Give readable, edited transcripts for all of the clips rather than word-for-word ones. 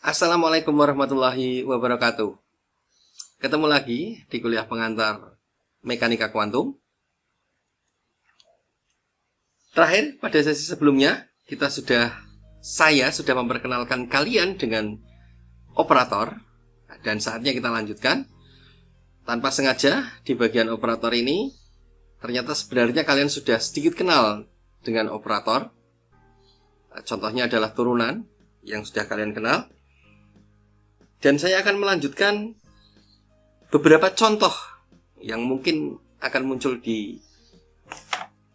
Assalamualaikum warahmatullahi wabarakatuh. Ketemu lagi di kuliah pengantar Mekanika Kuantum. Terakhir, pada sesi sebelumnya, saya sudah memperkenalkan kalian dengan operator. Dan saatnya kita lanjutkan. Tanpa sengaja, di bagian operator ini, ternyata sebenarnya kalian sudah sedikit kenal dengan operator. Contohnya adalah turunan yang sudah kalian kenal. Dan saya akan melanjutkan beberapa contoh yang mungkin akan muncul di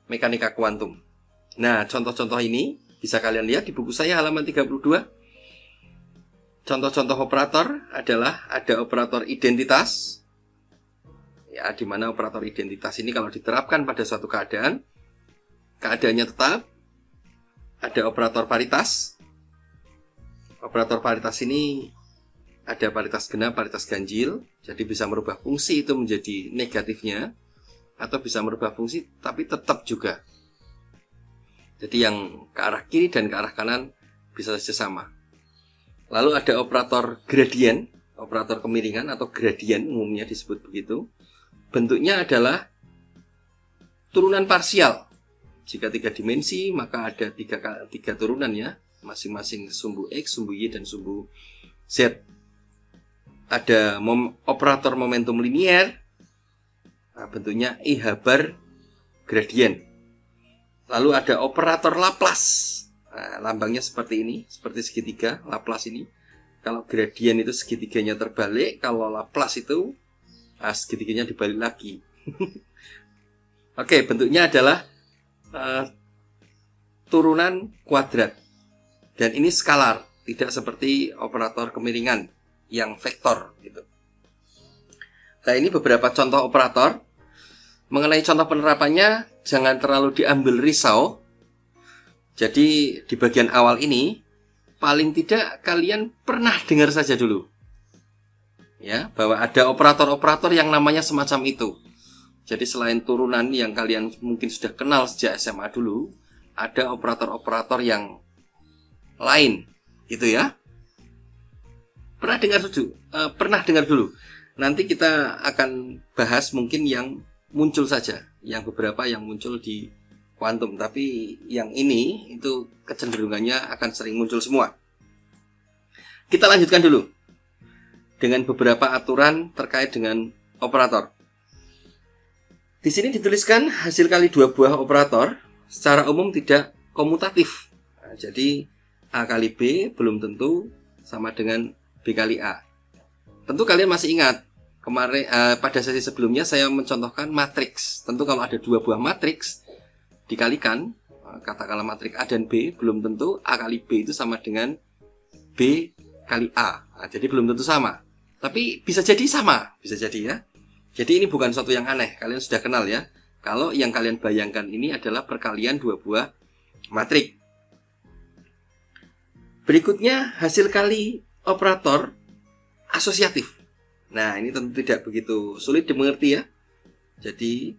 mekanika kuantum. Nah, contoh-contoh ini bisa kalian lihat di buku saya halaman 32. Contoh-contoh operator adalah ada operator identitas. Ya, di mana operator identitas ini kalau diterapkan pada suatu keadaan, keadaannya tetap. Ada operator paritas. Operator paritas ini ada paritas genap, paritas ganjil. Jadi bisa merubah fungsi itu menjadi negatifnya, atau bisa merubah fungsi tapi tetap juga. Jadi yang ke arah kiri dan ke arah kanan bisa saja sama. Lalu ada operator gradien, operator kemiringan atau gradien umumnya disebut begitu. Bentuknya adalah turunan parsial. Jika 3 dimensi maka ada tiga turunannya, masing-masing sumbu X, sumbu Y, dan sumbu Z. Ada operator momentum linier. Nah, bentuknya I/H bar gradien. Lalu ada operator Laplace. Nah, lambangnya seperti ini, seperti segitiga Laplace ini. Kalau gradien itu segitiganya terbalik, kalau Laplace itu segitiganya dibalik lagi. Oke, bentuknya adalah turunan kuadrat. Dan ini skalar, tidak seperti operator kemiringan yang vektor gitu. Nah, ini beberapa contoh operator. Mengenai contoh penerapannya, jangan terlalu diambil risau. Jadi di bagian awal ini paling tidak kalian pernah dengar saja dulu, ya, bahwa ada operator-operator yang namanya semacam itu. Jadi selain turunan yang kalian mungkin sudah kenal sejak SMA dulu, ada operator-operator yang lain, gitu ya. Pernah dengar dulu. Nanti kita akan bahas mungkin yang muncul saja, yang beberapa yang muncul di kuantum. Tapi yang ini itu kecenderungannya akan sering muncul semua. Kita lanjutkan dulu dengan beberapa aturan terkait dengan operator. Di sini dituliskan hasil kali 2 buah operator secara umum tidak komutatif. Nah, jadi A kali B belum tentu sama dengan B kali A. Tentu kalian masih ingat kemarin pada sesi sebelumnya saya mencontohkan matriks. Tentu kalau ada 2 buah matriks dikalikan, katakanlah matriks A dan B, belum tentu A kali B itu sama dengan B kali A. Nah, jadi belum tentu sama. Tapi bisa jadi sama, bisa jadi ya. Jadi ini bukan suatu yang aneh, kalian sudah kenal ya. Kalau yang kalian bayangkan ini adalah perkalian 2 buah matriks. Berikutnya hasil kali operator asosiatif. Nah, ini tentu tidak begitu sulit dimengerti ya. Jadi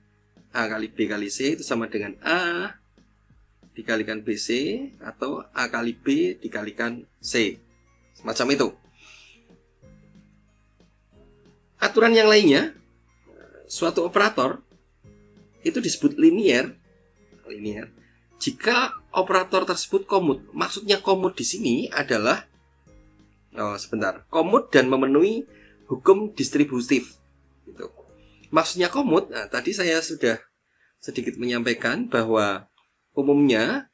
A kali B kali C itu sama dengan A dikalikan BC, atau A kali B dikalikan C. Semacam itu. Aturan yang lainnya, suatu operator itu disebut linier jika operator tersebut komut. Maksudnya komut di sini adalah komut dan memenuhi hukum distributif gitu. Maksudnya komut, nah, tadi saya sudah sedikit menyampaikan bahwa umumnya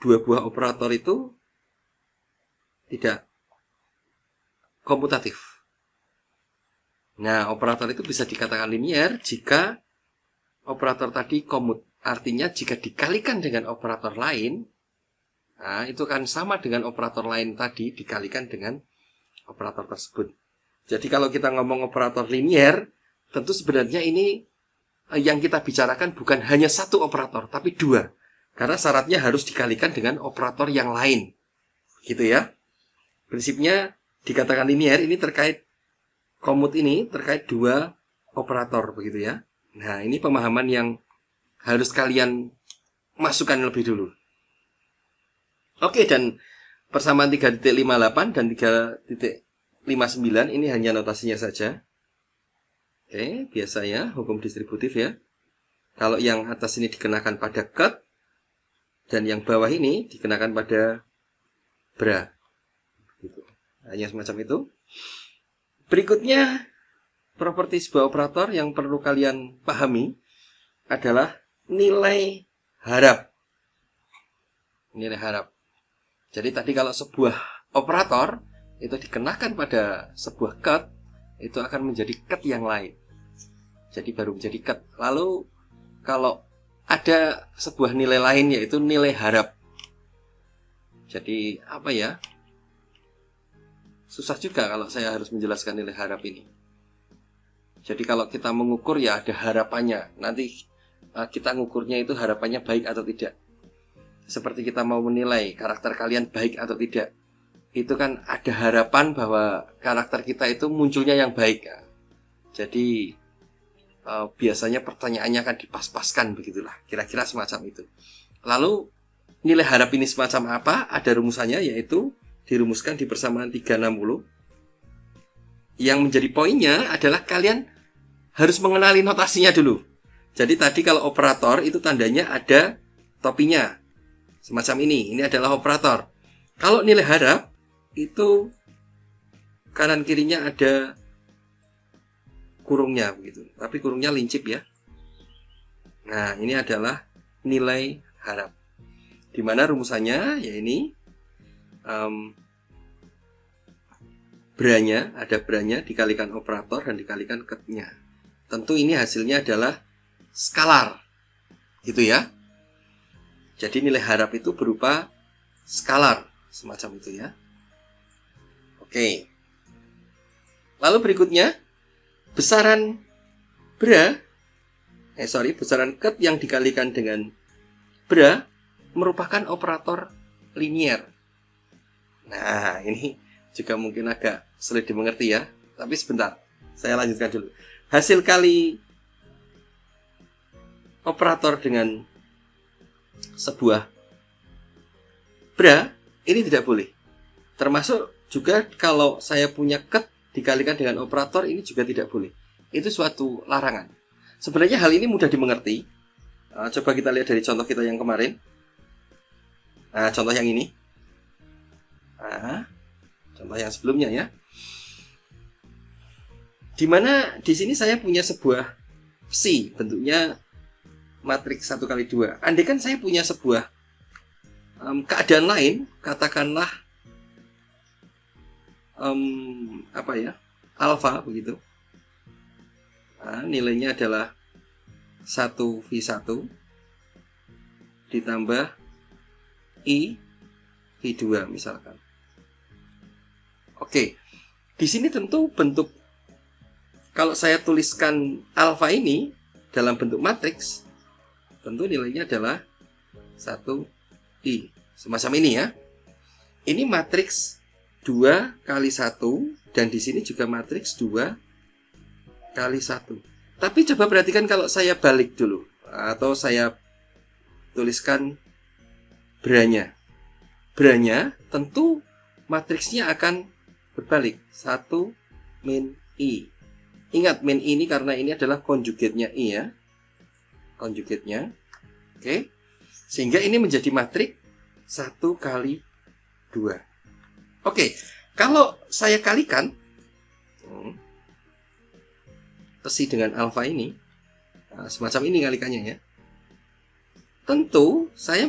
2 buah operator itu tidak komutatif. Nah, operator itu bisa dikatakan linier jika operator tadi komut. Artinya jika dikalikan dengan operator lain, nah, itu kan sama dengan operator lain tadi dikalikan dengan operator tersebut. Jadi kalau kita ngomong operator linier, tentu sebenarnya ini yang kita bicarakan bukan hanya 1 operator, tapi 2. Karena syaratnya harus dikalikan dengan operator yang lain. Gitu ya. Prinsipnya dikatakan linier ini terkait komut, ini terkait 2 operator begitu ya. Nah, ini pemahaman yang harus kalian masukkan lebih dulu. Oke, dan persamaan 3.58 dan 3.59 ini hanya notasinya saja. Oke, biasa ya, hukum distributif ya. Kalau yang atas ini dikenakan pada cut, dan yang bawah ini dikenakan pada bra. Gitu. Hanya semacam itu. Berikutnya, properti sebuah operator yang perlu kalian pahami adalah nilai harap. Nilai harap. Jadi tadi kalau sebuah operator itu dikenakan pada sebuah cut, itu akan menjadi cut yang lain. Jadi baru menjadi cut. Lalu kalau ada sebuah nilai lain, yaitu nilai harap. Jadi apa ya? Susah juga kalau saya harus menjelaskan nilai harap ini. Jadi kalau kita mengukur ya ada harapannya. Nanti kita mengukurnya itu harapannya baik atau tidak. Seperti kita mau menilai karakter kalian baik atau tidak, itu kan ada harapan bahwa karakter kita itu munculnya yang baik. Jadi biasanya pertanyaannya akan dipas-paskan, begitulah, kira-kira semacam itu. Lalu nilai harap ini semacam apa? Ada rumusannya, yaitu dirumuskan di persamaan 360. Yang menjadi poinnya adalah kalian harus mengenali notasinya dulu. Jadi tadi kalau operator itu tandanya ada topinya semacam ini adalah operator. Kalau nilai harap itu kanan kirinya ada kurungnya begitu, tapi kurungnya lincip ya. Nah, ini adalah nilai harap. Di mana rumusannya ya ini branya, ada branya dikalikan operator dan dikalikan cut-nya. Tentu ini hasilnya adalah skalar. Gitu ya. Jadi nilai harap itu berupa skalar, semacam itu ya. Oke. Lalu berikutnya, besaran besaran cut yang dikalikan dengan bra merupakan operator linier. Nah, ini juga mungkin agak sulit dimengerti ya. Tapi sebentar, saya lanjutkan dulu. Hasil kali operator dengan sebuah bra ini tidak boleh. Termasuk juga kalau saya punya cut dikalikan dengan operator ini juga tidak boleh. Itu suatu larangan. Sebenarnya hal ini mudah dimengerti. Coba kita lihat dari contoh kita yang kemarin. Contoh yang ini. Contoh yang sebelumnya ya. Dimana di sini saya punya sebuah psi, bentuknya matriks 1x2. Andai kan saya punya sebuah keadaan lain, katakanlah alfa begitu. Nilainya adalah 1v1 ditambah i v2 misalkan. Oke. Di sini tentu bentuk, kalau saya tuliskan alfa ini dalam bentuk matriks, tentu nilainya adalah 1i. Semacam ini ya. Ini matriks 2 kali 1, dan di sini juga matriks 2 kali 1. Tapi coba perhatikan kalau saya balik dulu, atau saya tuliskan branya. Branya tentu matriksnya akan berbalik, 1 min i. Ingat, min ini karena ini adalah konjugatnya i ya. Konjugatnya. Oke. Sehingga ini menjadi matriks 1 kali 2. Oke. Kalau saya kalikan psi dengan alfa ini, semacam ini kalikannya ya. Tentu saya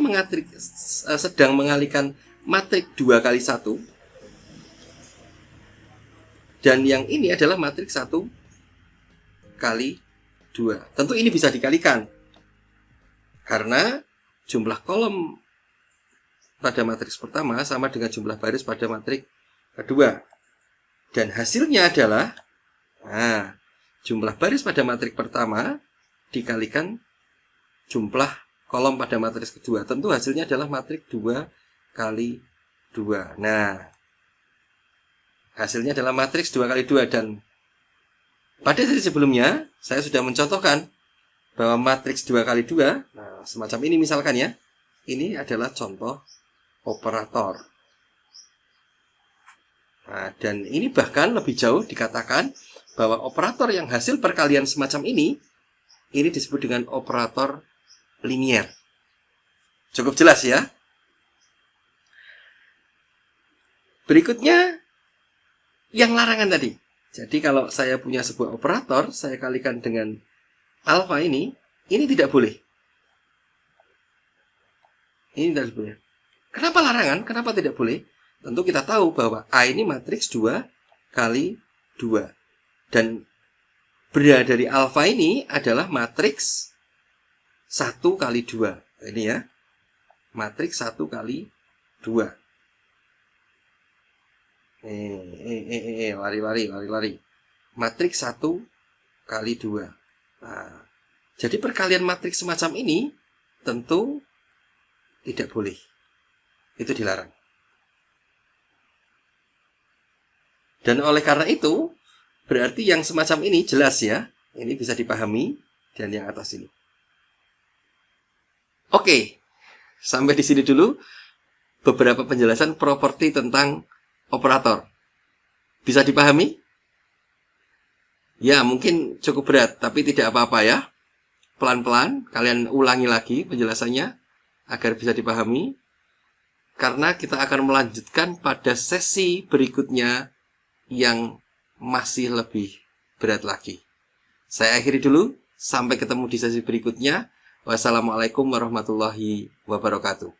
sedang mengalihkan matriks 2 kali 1. Dan yang ini adalah matriks 1 kali 2. Tentu ini bisa dikalikan, karena jumlah kolom pada matriks pertama sama dengan jumlah baris pada matriks kedua. Dan hasilnya adalah jumlah baris pada matriks pertama dikalikan jumlah kolom pada matriks kedua. Tentu hasilnya adalah matriks 2 kali 2. Nah, hasilnya adalah matriks 2 kali 2. Dan pada sesi sebelumnya saya sudah mencontohkan bahwa matriks 2 kali 2, semacam ini misalkan ya. Ini adalah contoh operator. Nah, dan ini bahkan lebih jauh dikatakan bahwa operator yang hasil perkalian semacam ini disebut dengan operator linier. Cukup jelas ya? Berikutnya, yang larangan tadi. Jadi kalau saya punya sebuah operator, saya kalikan dengan alfa ini tidak boleh. Ini tidak boleh. Kenapa larangan? Kenapa tidak boleh? Tentu kita tahu bahwa A ini matriks 2 kali 2. Dan berada dari alfa ini adalah matriks 1 kali 2. Ini ya. Matriks 1 kali 2. Lari. Matriks 1 kali 2. Nah, jadi perkalian matriks semacam ini tentu tidak boleh. Itu dilarang. Dan oleh karena itu, berarti yang semacam ini jelas ya. Ini bisa dipahami. Dan yang atas ini. Oke. Sampai di sini dulu beberapa penjelasan properti tentang operator. Bisa dipahami? Ya, mungkin cukup berat, tapi tidak apa-apa ya. Pelan-pelan, kalian ulangi lagi penjelasannya agar bisa dipahami. Karena kita akan melanjutkan pada sesi berikutnya yang masih lebih berat lagi. Saya akhiri dulu, sampai ketemu di sesi berikutnya. Wassalamualaikum warahmatullahi wabarakatuh.